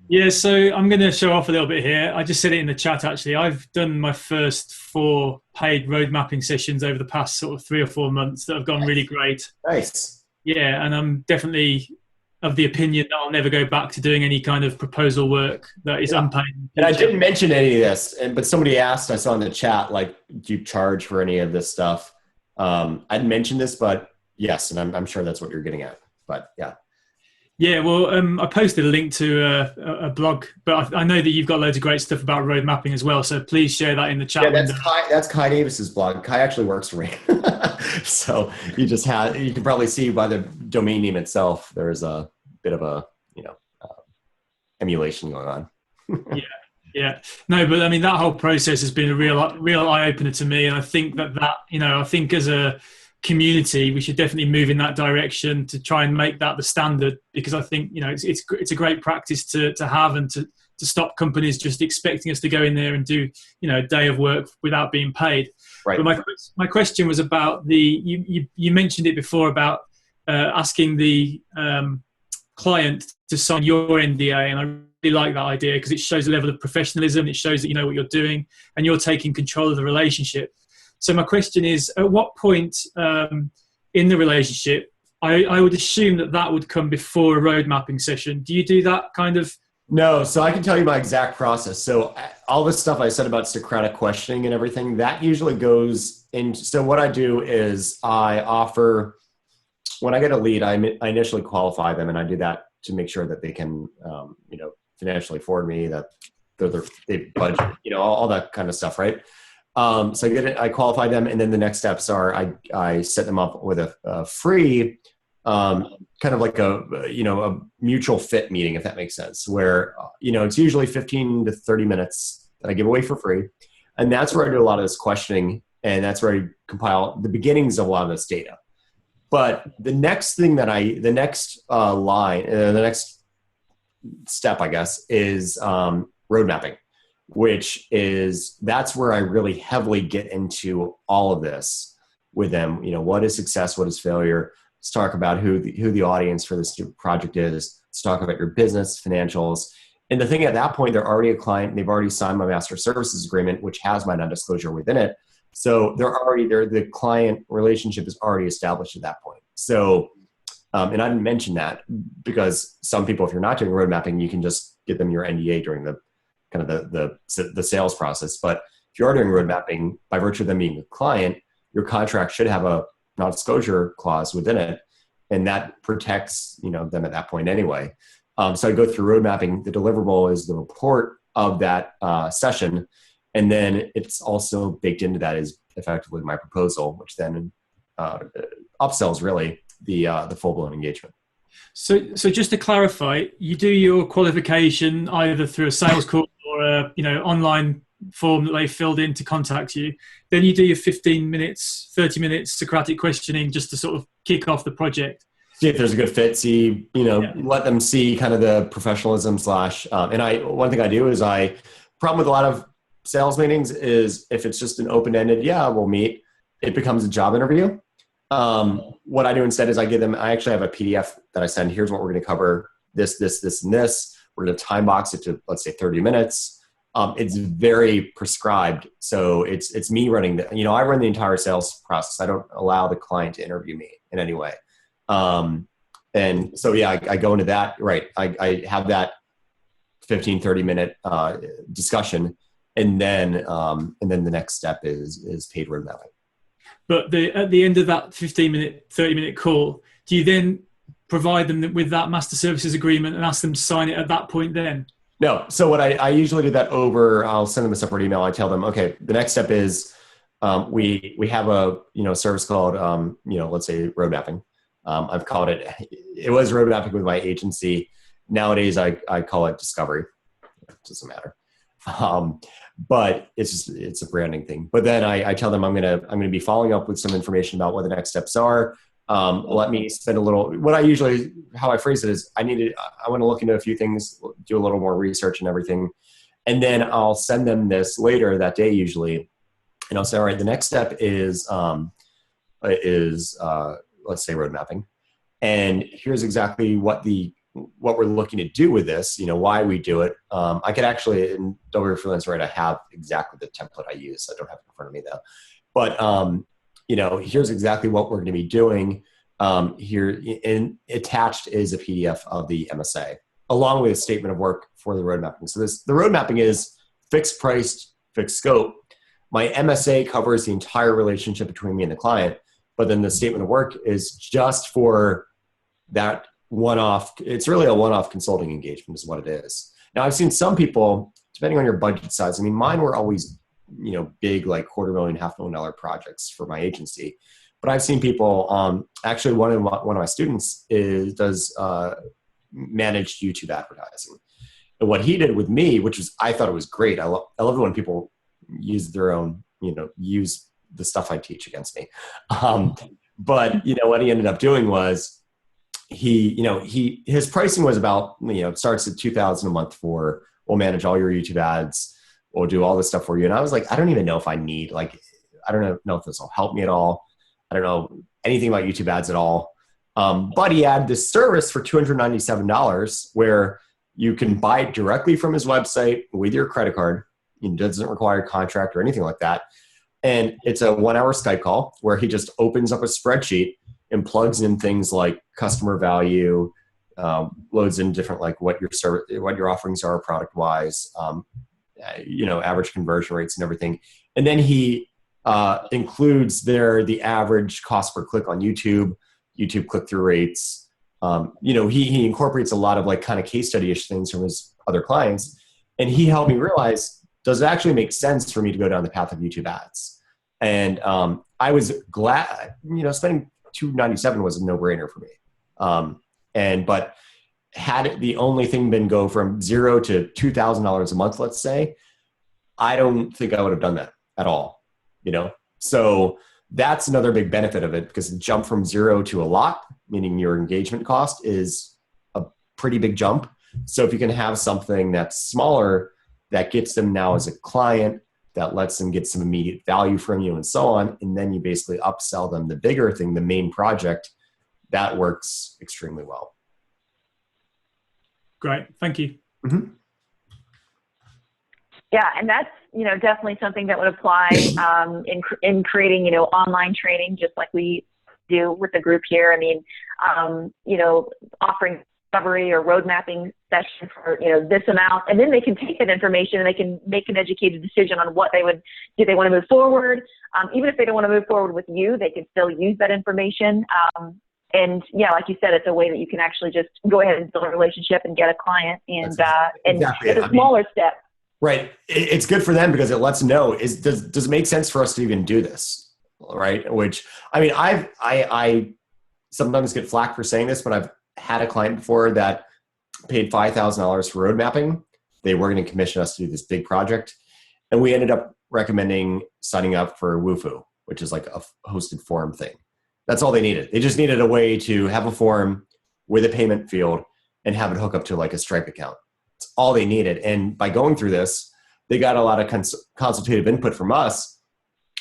Yeah, so I'm going to show off a little bit here. I just said it in the chat, actually. I've done my first 4 paid road mapping sessions over the past sort of 3 or 4 months that have gone really great. Nice. Yeah, and I'm definitely of the opinion that I'll never go back to doing any kind of proposal work that is unpaid. And I didn't mention any of this, but somebody asked, I saw in the chat, like, do you charge for any of this stuff? I didn't mention this, but yes, and I'm sure that's what you're getting at. But yeah. Yeah, well, I posted a link to a blog, but I know that you've got loads of great stuff about road mapping as well. So please share that in the chat. Yeah, that's Kai Davis's blog. Kai actually works for me. So you can probably see by the domain name itself, there's a bit of a, emulation going on. Yeah. No, but I mean, that whole process has been a real eye opener to me. And I think I think as a community, we should definitely move in that direction to try and make that the standard, because I think, it's a great practice to have and to stop companies just expecting us to go in there and do, a day of work without being paid. Right. But my question was about you mentioned it before about asking the client to sign your NDA, and I like that idea because it shows a level of professionalism. It shows that you know what you're doing and you're taking control of the relationship. So my question is, at what point in the relationship, I would assume that would come before a road mapping session. Do you do that kind of? No, so I can tell you my exact process. So all this stuff I said about Socratic questioning and everything, that usually goes in. So what I do is I offer, when I get a lead, I initially qualify them, and I do that to make sure that they can, financially afford me, that they budget, all that kind of stuff, right? So I qualify them, and then the next steps are I set them up with a free, kind of like a mutual fit meeting, if that makes sense, where, it's usually 15 to 30 minutes that I give away for free. And that's where I do a lot of this questioning, and that's where I compile the beginnings of a lot of this data. But the next thing the next step, I guess, is road mapping, that's where I really heavily get into all of this with them. What is success? What is failure? Let's talk about who the audience for this project is. Let's talk about your business, financials. And the thing at that point, they're already a client, and they've already signed my master services agreement, which has my non-disclosure within it. So the client relationship is already established at that point. So, and I didn't mention that because some people, if you're not doing road mapping, you can just get them your NDA during the kind of the sales process. But if you are doing road mapping, by virtue of them being a client, your contract should have a non-disclosure clause within it, and that protects them at that point anyway. So I go through road mapping. The deliverable is the report of that session, and then it's also baked into that is effectively my proposal, which then upsells really the full-blown engagement. So just to clarify, you do your qualification either through a sales call or a online form that they filled in to contact you. Then you do your 15 minutes, 30 minutes Socratic questioning just to sort of kick off the project. See if there's a good fit, let them see kind of the professionalism one thing I do is problem with a lot of sales meetings is if it's just an open-ended, we'll meet, it becomes a job interview. What I do instead is I actually have a PDF that I send. Here's what we're going to cover, this, and this. We're going to time box it to, let's say, 30 minutes. It's very prescribed. So it's me running I run the entire sales process. I don't allow the client to interview me in any way. And so, I go into that, right. I have that 15, 30 minute, discussion. And then the next step is paid road mapping. But at the end of that 15-minute, 30-minute call, do you then provide them with that master services agreement and ask them to sign it at that point then? No. So what I usually do that I'll send them a separate email. I tell them, okay, the next step is we have a service called let's say road mapping. I've called it was road mapping with my agency. Nowadays I call it discovery. It doesn't matter. But it's a branding thing. But then I tell them I'm gonna be following up with some information about what the next steps are. Let me spend a little. How I phrase it is I want to look into a few things, do a little more research and everything, and then I'll send them this later that day usually, and I'll say, all right, the next step is let's say road mapping, and here's exactly what we're looking to do with this, why we do it. I could actually, in youre Freelancing, right, I have exactly the template I use. I don't have it in front of me though. But, here's exactly what we're going to be doing. Here, and attached is a PDF of the MSA, along with a statement of work for the road mapping. So the road mapping is fixed priced, fixed scope. My MSA covers the entire relationship between me and the client, but then the statement of work is just for that one-off. It's really a one-off consulting engagement is what it is. Now I've seen some people, depending on your budget size, mine were always, big, like $250,000, $500,000 projects for my agency. But I've seen people, actually one of my students does managed YouTube advertising. And what he did with me, I thought it was great. I love it when people use their own, use the stuff I teach against me. But what he ended up doing was, his pricing was about, it starts at $2,000 a month we'll manage all your YouTube ads. We'll do all this stuff for you. And I was like, I don't even know if I need, I don't know if this will help me at all. I don't know anything about YouTube ads at all. But he had this service for $297 where You can buy it directly from his website with your credit card. It doesn't require a contract or anything like that. And it's a 1-hour Skype call where he just opens up a spreadsheet and plugs in things like customer value, loads in different, like what your offerings are product wise, average conversion rates and everything. And then he includes the average cost per click on YouTube click-through rates. He incorporates a lot of like kind of case study-ish things from his other clients. And he helped me realize, does it actually make sense for me to go down the path of YouTube ads? And I was glad, spending $297 was a no-brainer for me. But had the only thing been go from $0 to $2,000 a month, let's say, I don't think I would have done that at all, So that's another big benefit of it, because it jumped from 0 to a lot, meaning your engagement cost is a pretty big jump. So if you can have something that's smaller that gets them now as a client, that lets them get some immediate value from you and so on, and then you basically upsell them the bigger thing, the main project, that works extremely well. Great. Thank you. Mm-hmm. Yeah, and that's definitely something that would apply in creating online training, just like we do with the group here. I mean, offering discovery or road mapping session for this amount, and then they can take that information and they can make an educated decision on what do they want to move forward. Even if they don't want to move forward with you, they can still use that information. And yeah, like you said, it's a way that you can actually just go ahead and build a relationship and get a client, and exactly it's a smaller step. Right. It's good for them because it lets them know, does it make sense for us to even do this? Right. Which, I mean, I sometimes get flack for saying this, but I've had a client before that paid $5,000 for road mapping. They were going to commission us to do this big project. And we ended up recommending signing up for Wufoo, which is like a hosted forum thing. That's all they needed. They just needed a way to have a forum with a payment field and have it hook up to like a Stripe account. That's all they needed. And by going through this, they got a lot of consultative input from us,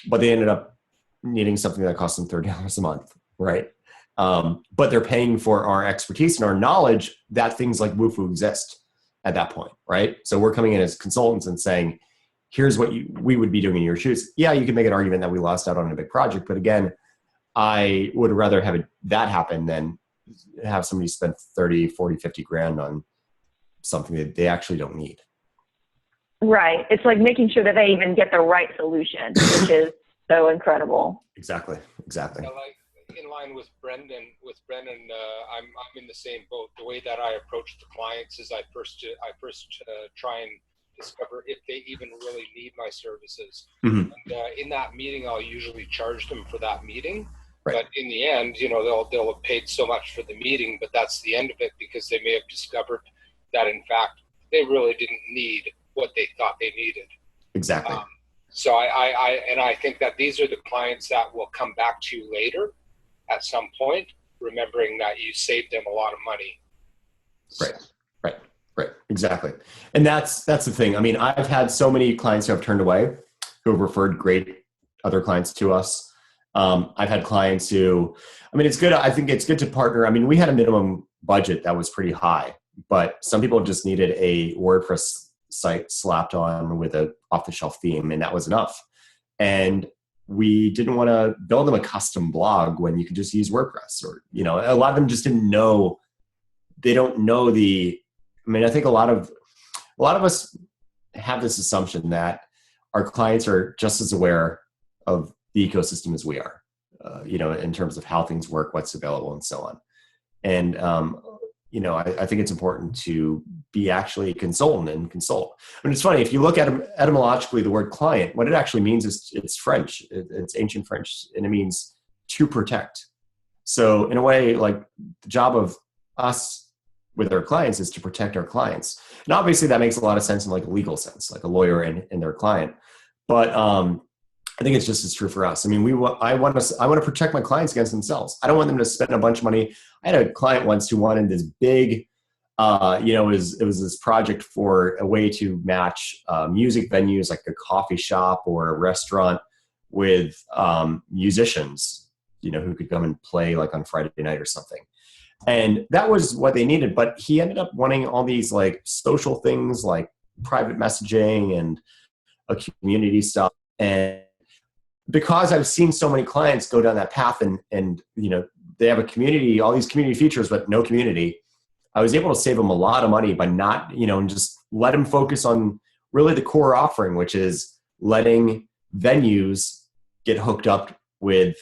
but they ended up needing something that cost them $30 a month, right? But they're paying for our expertise and our knowledge that things like Wufoo exist at that point, right? So we're coming in as consultants and saying, here's what we would be doing in your shoes. Yeah, you can make an argument that we lost out on a big project, but again, I would rather have that happen than have somebody spend 30, 40, 50 grand on something that they actually don't need. Right. It's like making sure that they even get the right solution, which is so incredible. Exactly. In line with Brennan, I'm in the same boat. The way that I approach the clients is I first try and discover if they even really need my services. Mm-hmm. And in that meeting, I'll usually charge them for that meeting. Right. But in the end, they'll have paid so much for the meeting, but that's the end of it, because they may have discovered that in fact they really didn't need what they thought they needed. Exactly. So I think that these are the clients that will come back to you later at some point, remembering that you saved them a lot of money. Right. Exactly. And that's the thing. I mean, I've had so many clients who have turned away, who have referred great other clients to us. I've had clients who, it's good. I think it's good to partner. I mean, we had a minimum budget that was pretty high, but some people just needed a WordPress site slapped on with an off-the-shelf theme, and that was enough. And we didn't want to build them a custom blog when you could just use WordPress, or, a lot of them just didn't know. They don't know I think a lot of us have this assumption that our clients are just as aware of the ecosystem as we are, in terms of how things work, what's available, and so on. And, I think it's important to be actually a consultant and consult. It's funny, if you look at etymologically, the word client, what it actually means is it's French. It's ancient French, and it means to protect. So in a way, like, the job of us with our clients is to protect our clients. And obviously that makes a lot of sense in like a legal sense, like a lawyer and their client. But I think it's just as true for us. I mean, I want to protect my clients against themselves. I don't want them to spend a bunch of money. I had a client once who wanted this big, it was this project for a way to match music venues like a coffee shop or a restaurant with musicians, who could come and play like on Friday night or something. And that was what they needed. But he ended up wanting all these like social things like private messaging and a community stuff. And because I've seen so many clients go down that path and they have a community, all these community features, but no community, I was able to save them a lot of money by not, and just let them focus on really the core offering, which is letting venues get hooked up with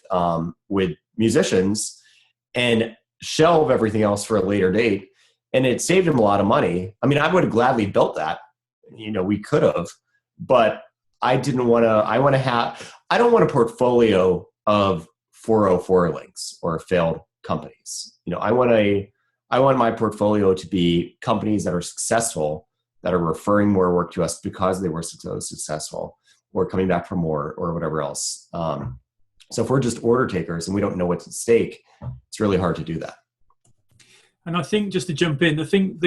musicians and shelve everything else for a later date. And it saved them a lot of money. I mean, I would have gladly built that, we could have, but I didn't want to, I don't want a portfolio of 404 links or failed companies. I want my portfolio to be companies that are successful, that are referring more work to us because they were so successful, or coming back for more, or whatever else. So if we're just order takers and we don't know what's at stake, it's really hard to do that. And I think, just to jump in, the thing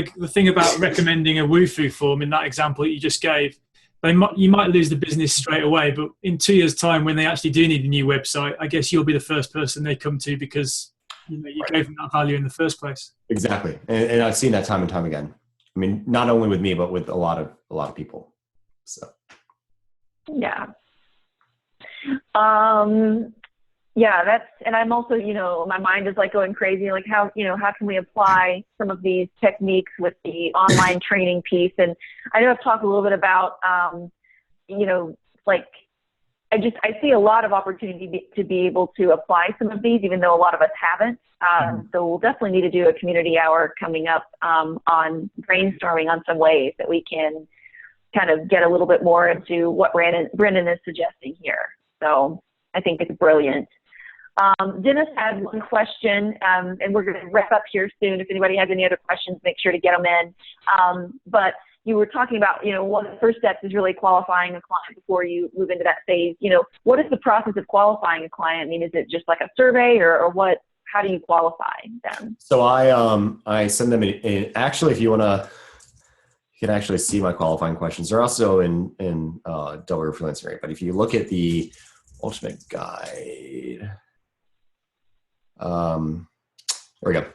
about recommending a Wufoo form in that example that you just gave, you might lose the business straight away, but in 2 years' time, when they actually do need a new website, I guess you'll be the first person they come to because you gave them that value in the first place. Exactly, and I've seen that time and time again. I mean, not only with me, but with a lot of people. So, yeah. And I'm also, my mind is like going crazy. Like how can we apply some of these techniques with the online training piece? And I know I've talked a little bit about, I see a lot of opportunity to be able to apply some of these, even though a lot of us haven't. So we'll definitely need to do a community hour coming up on brainstorming on some ways that we can kind of get a little bit more into what Brennan is suggesting here. So I think it's brilliant. Dennis had one question, and we're going to wrap up here soon. If anybody has any other questions, make sure to get them in. But you were talking about, one of the first steps is really qualifying a client before you move into that phase. What is the process of qualifying a client? I mean, is it just like a survey or what? How do you qualify them? So I send them in. Actually, if you want to, you can actually see my qualifying questions. They're also in Double Your Freelancing Rate. But if you look at the ultimate guide, there we go.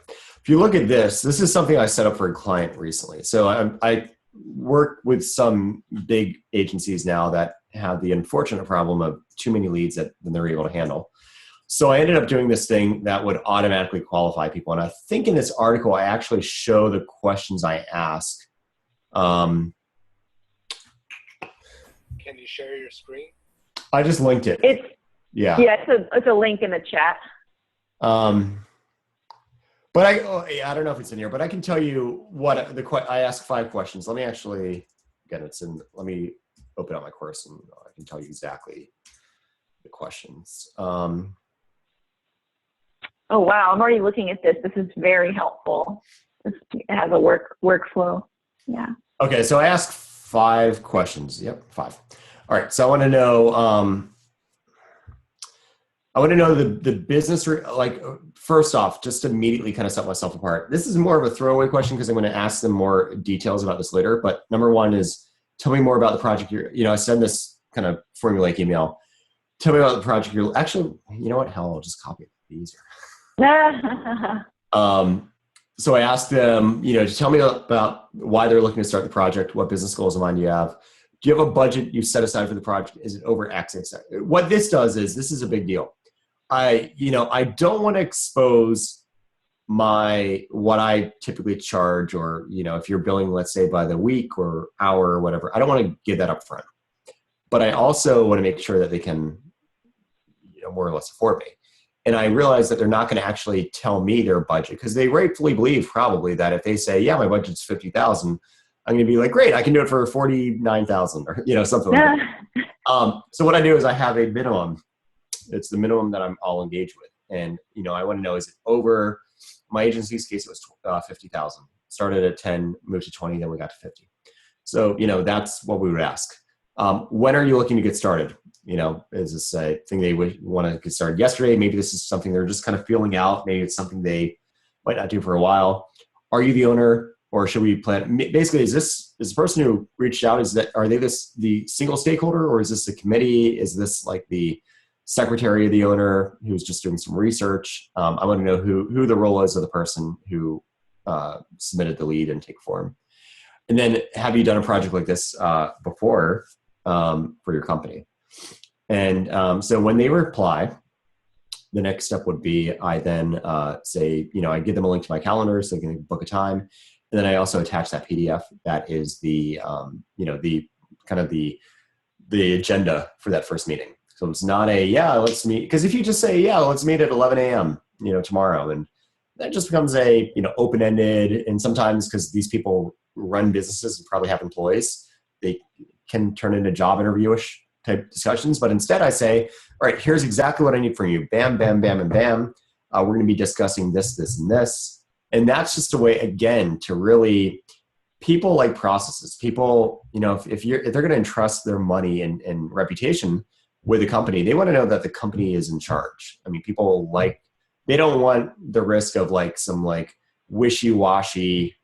If you look at this is something I set up for a client recently. So I work with some big agencies now that have the unfortunate problem of too many leads that they're able to handle. So I ended up doing this thing that would automatically qualify people. And I think in this article, I actually show the questions I ask. Can you share your screen? I just linked it. It's a link in the chat. But I don't know if it's in here, but I can tell you what I ask 5 questions. Let me actually, again, let me open up my course and I can tell you exactly the questions. Oh, wow. I'm already looking at this. This is very helpful. It has a workflow. Yeah. Okay. So I ask 5 questions. Yep. 5. All right. So I want to know, the business, first off, just to immediately kind of set myself apart. This is more of a throwaway question because I'm going to ask them more details about this later. But number 1 is, tell me more about the project I send this kind of formulaic email. Tell me about the project actually, you know what? Hell, I'll just copy it. It'll be easier. So I asked them, to tell me about why they're looking to start the project. What business goals in mind do you have? Do you have a budget you set aside for the project? Is it over X? What this does is, this is a big deal. I don't want to expose what I typically charge, or, if you're billing, let's say by the week or hour or whatever, I don't want to give that up front. But I also want to make sure that they can, more or less afford me. And I realize that they're not going to actually tell me their budget, because they rightfully believe probably that if they say, yeah, my budget's $50,000, I'm going to be like, great, I can do it for $49,000 or, something like that. So what I do is I have a minimum. It's the minimum that I'll engage with. And, I want to know, is it over, my agency's case, it was 50,000. Started at 10, moved to 20, then we got to 50. So, that's what we would ask. When are you looking to get started? Is this a thing they would want to get started yesterday? Maybe this is something they're just kind of feeling out. Maybe it's something they might not do for a while. Are you the owner, or should we plan? Basically, is the person who reached out, are they the single stakeholder, or is this the committee? Is this like the secretary of the owner who's just doing some research. I want to know who the role is of the person who submitted the lead and take form. And then, have you done a project like this before for your company? And so when they reply, the next step would be I then say, I give them a link to my calendar so they can book a time. And then I also attach that PDF that is the, the kind of the agenda for that first meeting. So it's not let's meet. Because if you just say, let's meet at 11 a.m., tomorrow, and that just becomes a, open-ended. And sometimes because these people run businesses and probably have employees, they can turn into job interview-ish type discussions. But instead I say, all right, here's exactly what I need from you. Bam, bam, bam, and bam. We're going to be discussing this, this, and this. And that's just a way, again, to really, people like processes. People, if they're going to entrust their money and reputation with a company, they want to know that the company is in charge. I mean, people they don't want the risk of some wishy-washy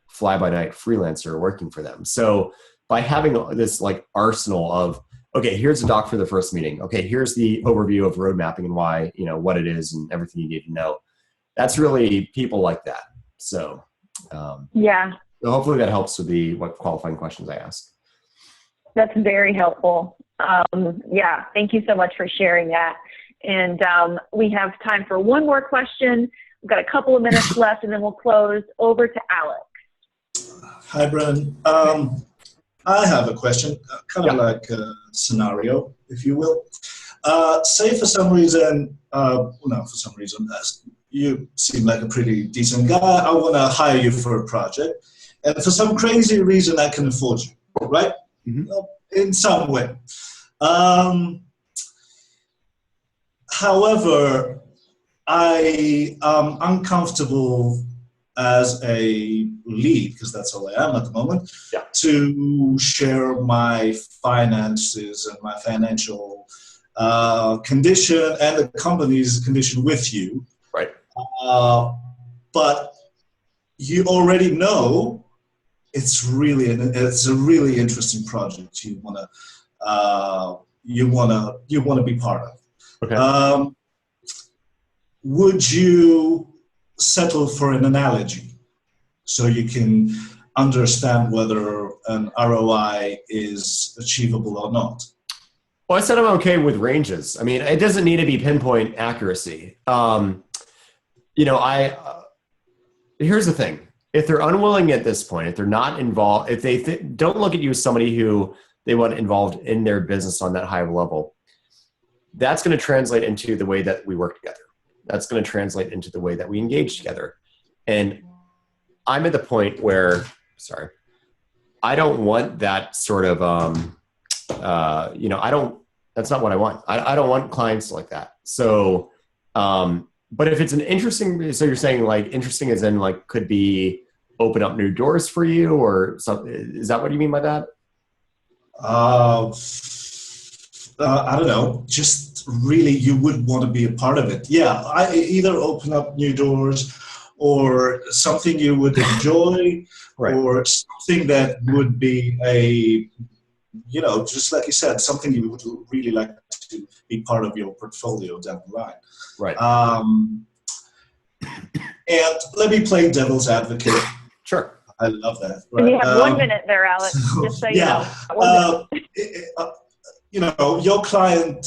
fly-by-night freelancer working for them. So by having this arsenal of, okay, here's a doc for the first meeting. Okay, here's the overview of road mapping and why, what it is and everything you need to know. That's really, people like that. So hopefully that helps with what qualifying questions I asked. That's very helpful. Thank you so much for sharing that. And we have time for one more question. We've got a couple of minutes left, and then we'll close. Over to Alex. Hi, Brennan. I have a question, kind of like a scenario, if you will. Say for some reason, you seem like a pretty decent guy. I want to hire you for a project. And for some crazy reason, I can afford you, right? Mm-hmm. In some way. However, I am uncomfortable as a lead, because that's all I am at the moment, to share my finances and my financial condition and the company's condition with you. Right. But you already know it's a really interesting project you wanna be part of. Okay. Would you settle for an analogy so you can understand whether an ROI is achievable or not? Well, I said I'm okay with ranges. I mean, it doesn't need to be pinpoint accuracy. Here's the thing. If they're unwilling at this point, if they're not involved, if they don't look at you as somebody who they want involved in their business on that high level, that's going to translate into the way that we work together. That's going to translate into the way that we engage together. And I'm at the point where, I don't want that sort of, that's not what I want. I don't want clients like that. So, but if it's an interesting, so you're saying interesting as in could be open up new doors for you or something. Is that what you mean by that? I don't know. Just really, you would want to be a part of it. Yeah, I either open up new doors or something you would enjoy, right. Or something that would be just like you said, something you would really like to be part of your portfolio down the line. Right. And let me play devil's advocate. Sure. I love that. Right? You have 1 minute there, Alex. Just so you know. Your client,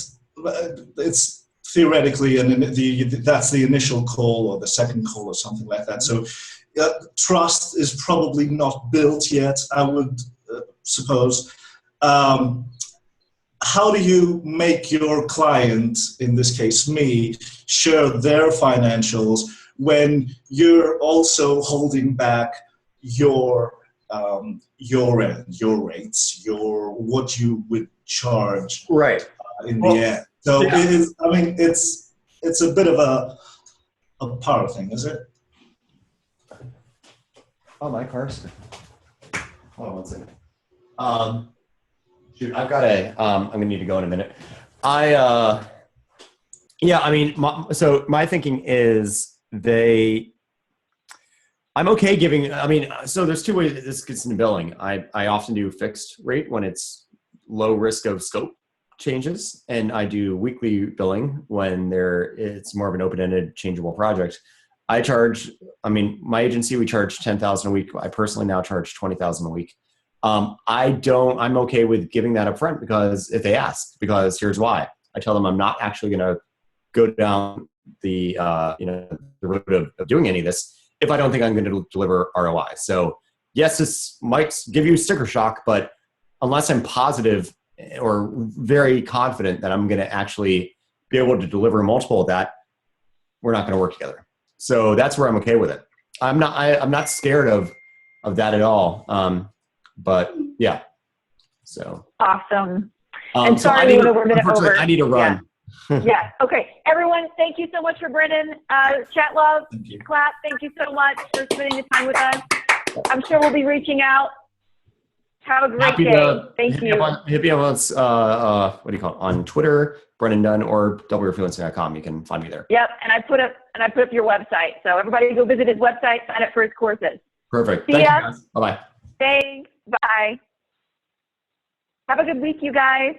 it's theoretically, and that's the initial call or the second call or something like that. So trust is probably not built yet, I would suppose. How do you make your client, in this case me, share their financials when you're also holding back your end, your rates, what you would charge, right? In the end. So it is. I mean, it's a bit of a power thing, is it? Oh, my car's. Hold on 1 second. Shoot, I've got I'm gonna need to go in a minute. So my thinking is I'm okay giving, so there's two ways this gets into billing. I often do fixed rate when it's low risk of scope. changes, and I do weekly billing when it's more of an open-ended, changeable project. I charge. I mean, my agency, we charge $10,000 a week. I personally now charge $20,000 a week. I'm okay with giving that up front because if they ask, because here's why. I tell them I'm not actually going to go down the the road of doing any of this if I don't think I'm going to deliver ROI. So yes, this might give you sticker shock, but unless I'm positive or very confident that I'm going to actually be able to deliver multiple of that, we're not going to work together. So that's where I'm okay with it. I'm not scared of that at all. But yeah, so awesome. And sorry, we're a minute over. I need to run. Yeah. Okay. Everyone, thank you so much for Brennan. Chat love, clap. Thank you so much for spending the time with us. I'm sure we'll be reaching out. Have a great day. Thank you. Hit me up on, what do you call it? On Twitter, Brennan Dunn, or youre.freelancing.com. You can find me there. Yep. And I put up your website. So everybody go visit his website, sign up for his courses. Perfect. See ya. Thank you, guys. Bye-bye. Thanks. Bye. Have a good week, you guys.